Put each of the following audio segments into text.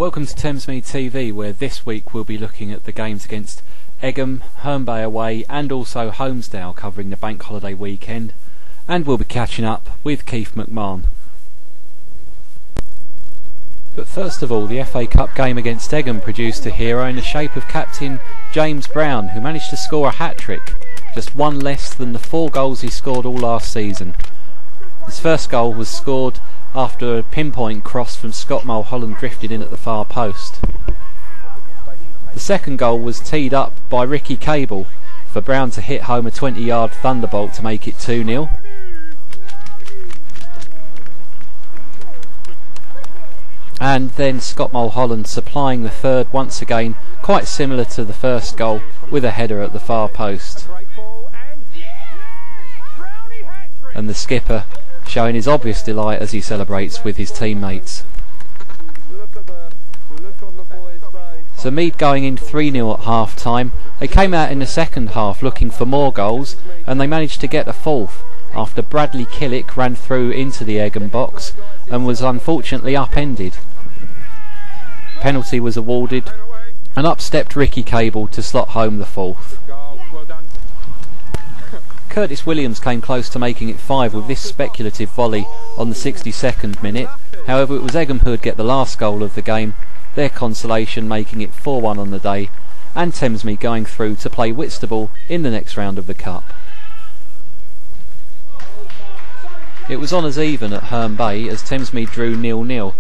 Welcome to Thamesmead TV, where this week we'll be looking at the games against Egham, Herne Bay away and also Holmesdale, covering the bank holiday weekend, and we'll be catching up with Keith McMahon. But first of all, the FA Cup game against Egham produced a hero in the shape of captain James Brown, who managed to score a hat-trick, just one less than the 4 goals he scored all last season. His first goal was scored after a pinpoint cross from Scott Mulholland drifted in at the far post. The second goal was teed up by Ricky Cable for Brown to hit home a 20-yard thunderbolt to make it 2-0. And then Scott Mulholland supplying the third, once again quite similar to the first goal, with a header at the far post. And the skipper showing his obvious delight as he celebrates with his teammates. So Mead going in 3-0 at half time. They came out in the second half looking for more goals, and they managed to get a fourth after Bradley Killick ran through into the Egham box and was unfortunately upended. Penalty was awarded, and up stepped Ricky Cable to slot home the fourth. Curtis Williams came close to making it 5 with this speculative volley on the 62nd minute. However, it was Egham who would get the last goal of the game, their consolation making it 4-1 on the day, and Thamesmead going through to play Whitstable in the next round of the Cup. It was on as even at Herne Bay as Thamesmead drew 0-0,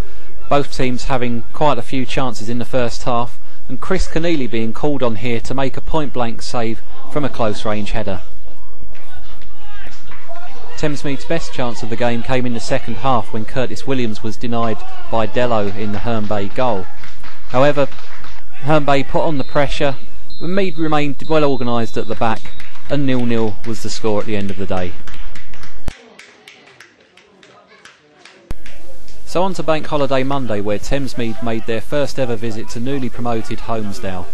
both teams having quite a few chances in the first half, and Chris Keneally being called on here to make a point-blank save from a close-range header. Thamesmead's best chance of the game came in the second half when Curtis Williams was denied by Dello in the Herne Bay goal. However, Herne Bay put on the pressure, and Mead remained well organised at the back, and 0-0 was the score at the end of the day. So on to Bank Holiday Monday, where Thamesmead made their first ever visit to newly promoted Holmesdale.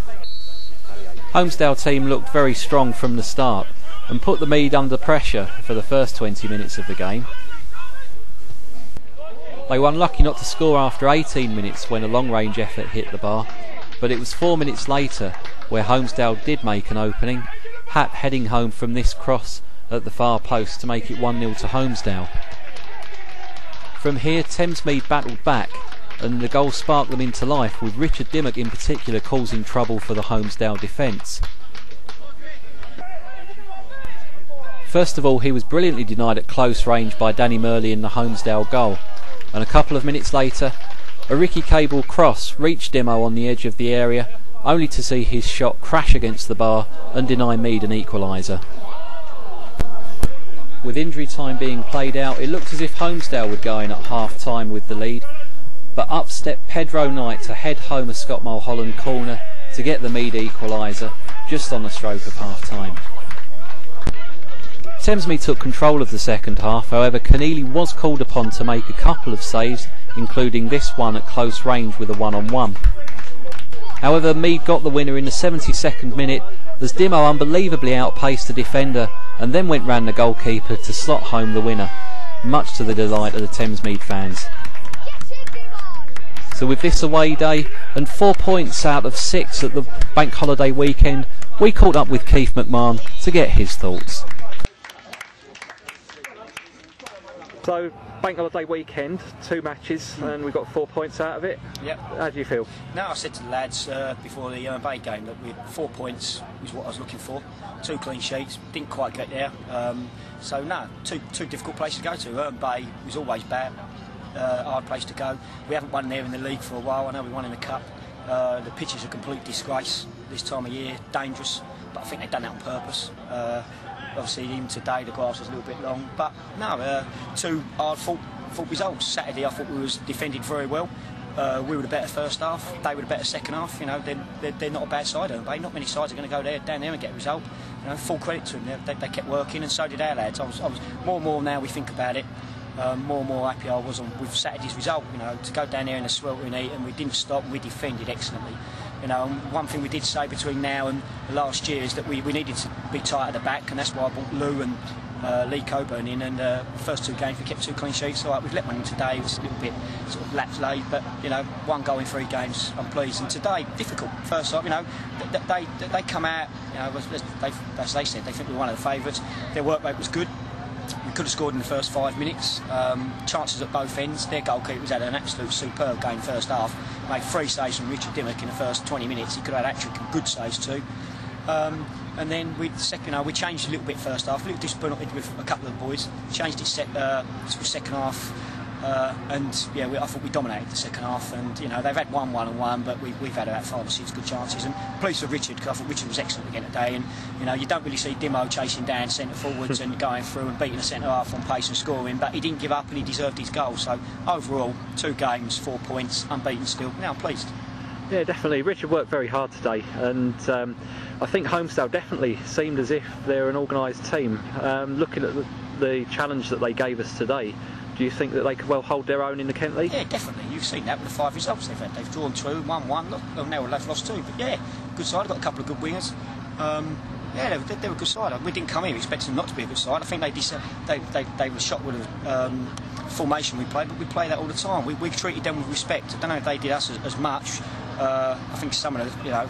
Holmesdale team looked very strong from the start and put the Mead under pressure for the first 20 minutes of the game. They were unlucky not to score after 18 minutes when a long-range effort hit the bar, but it was 4 minutes later where Holmesdale did make an opening, Hat heading home from this cross at the far post to make it 1-0 to Holmesdale. From here, Thamesmead battled back, and the goal sparked them into life, with Richard Dimmock in particular causing trouble for the Holmesdale defence. First of all, he was brilliantly denied at close range by Danny Murley in the Holmesdale goal, and a couple of minutes later a Ricky Cable cross reached Dimmo on the edge of the area, only to see his shot crash against the bar and deny Mead an equaliser. With injury time being played out, it looked as if Holmesdale would go in at half time with the lead, but up stepped Pedro Knight to head home a Scott Mulholland corner to get the Mead equaliser just on the stroke of half time. Thamesmead took control of the second half, however Keneally was called upon to make a couple of saves, including this one at close range with a 1-on-1. However, Mead got the winner in the 72nd minute as Dimmo unbelievably outpaced the defender and then went round the goalkeeper to slot home the winner, much to the delight of the Thamesmead fans. So with this away day and 4 points out of 6 at the bank holiday weekend, we caught up with Keith McMahon to get his thoughts. So, bank holiday weekend, 2 matches, and we got 4 points out of it. Yep. How do you feel? Now, I said to the lads before the Herne Bay game that 4 points was what I was looking for. 2 clean sheets, didn't quite get there. So no, two difficult places to go to. Herne Bay was always bad, hard place to go. We haven't won there in the league for a while. I know we won in the cup. The pitch is a complete disgrace this time of year, dangerous, but I think they've done that on purpose. Obviously, even today the grass was a little bit long, but no, 2 hard-fought results. Saturday, I thought we was defended very well. We were the better first half. They were the better second half. You know, they're not a bad side, Herne Bay. Not many sides are going to go down there and get a result. You know, full credit to them. They kept working, and so did our lads. I was more and more now we think about it. More and more happy I was with Saturday's result. You know, to go down there in a sweltering heat, and we didn't stop. And we defended excellently. You know, and one thing we did say between now and last year is that we needed to be tight at the back, and that's why I brought Lou and Lee Coburn in, and the first 2 games we kept 2 clean sheets. All right, we've let one in today. It was a little bit sort of lapse late, but you know, 1 goal in 3 games. I'm pleased. And today, difficult. First half, you know, they come out. You know, as they said, they think we're one of the favourites. Their work rate was good. We could have scored in the first 5 minutes. Chances at both ends. Their goalkeeper's had an absolute superb game first half. Made 3 saves from Richard Dimmock in the first 20 minutes. He could have had actually good saves too. And then we changed a little bit first half. A little disappointed with a couple of the boys. Changed it second half. And yeah, I thought we dominated the second half, and you know, they've had 1-1-1, but we've had about 5 or 6 good chances. And pleased for Richard, because I thought Richard was excellent again today. And you know, you don't really see Dimmo chasing down centre forwards and going through and beating the centre half on pace and scoring, but he didn't give up and he deserved his goal. So overall, 2 games, 4 points, unbeaten still. Now I'm pleased. Yeah, definitely. Richard worked very hard today, and I think Holmesdale definitely seemed as if they're an organised team. Looking at the challenge that they gave us today, do you think that they could well hold their own in the Kent League? Yeah, definitely. You've seen that with the 5 results they've had. They've drawn 2, 1-1. Look, now they've lost 2. But yeah, good side. They've got a couple of good wingers. Yeah, they're a good side. We didn't come in expecting them not to be a good side. I think they were shocked with the formation we played, but we play that all the time. We treated them with respect. I don't know if they did us as much. I think some of the, you know,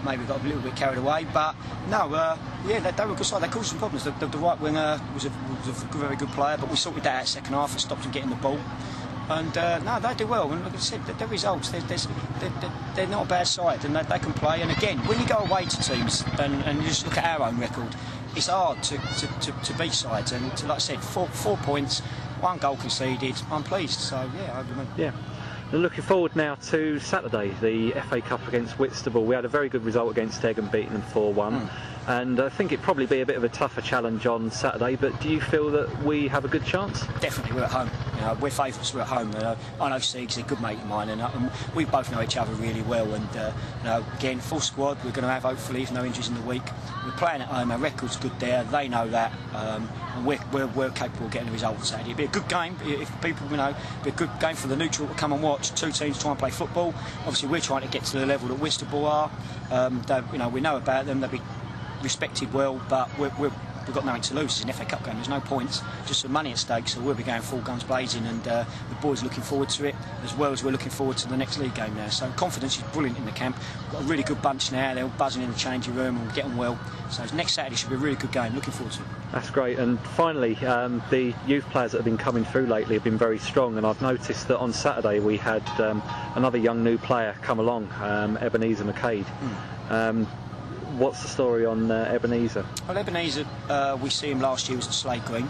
maybe got a little bit carried away, but no, yeah, they were a good side. They caused some problems. The right winger was a very good player, but we sorted that out second half and stopped him getting the ball. And no, they do well. And like I said, the results, they're not a bad side, and they can play. And again, when you go away to teams and you just look at our own record, it's hard to beat sides. And like I said, 4 points, 1 goal conceded. I'm pleased. So yeah, yeah. And looking forward now to Saturday, the FA Cup against Whitstable. We had a very good result against Egham, beating them 4-1. And I think it'd probably be a bit of a tougher challenge on Saturday, but do you feel that we have a good chance? Definitely, we're at home. You know, we're favourites, we're at home. I know Siegs, he's a good mate of mine, and we both know each other really well. And you know, again, full squad, we're going to have, hopefully, if no injuries in the week. We're playing at home, our record's good there, they know that, and we're capable of getting the result on Saturday. It'll be a good game, if people, you know, it'll be a good game for the neutral to come and watch. 2 teams try and play football. Obviously, we're trying to get to the level that Whitstable are. You know, we know about them, they'll be respected well, but we've got nothing to lose. It's an FA Cup game, there's no points, just some money at stake, so we'll be going full guns blazing, and the boys are looking forward to it, as well as we're looking forward to the next league game now. So confidence is brilliant in the camp. We've got a really good bunch now, they're all buzzing in the changing room and getting well, so next Saturday should be a really good game, looking forward to it. That's great. And finally, the youth players that have been coming through lately have been very strong, and I've noticed that on Saturday we had another young new player come along, Ebenezer McCade. What's the story on Ebenezer? Well, Ebenezer, we see him last year, was at Slade Green.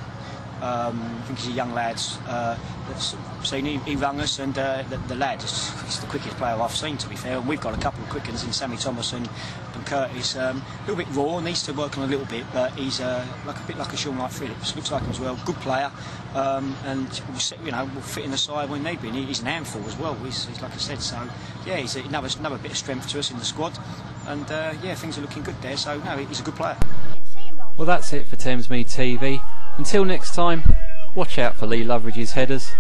I think he's a young lad that's seen him. He rang us, and the lad is the quickest player I've seen, to be fair. And we've got a couple of quick ones in Sammy Thomas and Curtis. A little bit raw, needs to work on a little bit, but he's a bit like a Sean Knight Phillips. Looks like him as well. Good player, and you know, will fit in the side when need be. And he's an handful as well. He's like I said. So yeah, he's another bit of strength to us in the squad. And yeah, things are looking good there. So no, he's a good player. Well, that's it for Thamesmead TV. Until next time, watch out for Lee Loveridge's headers.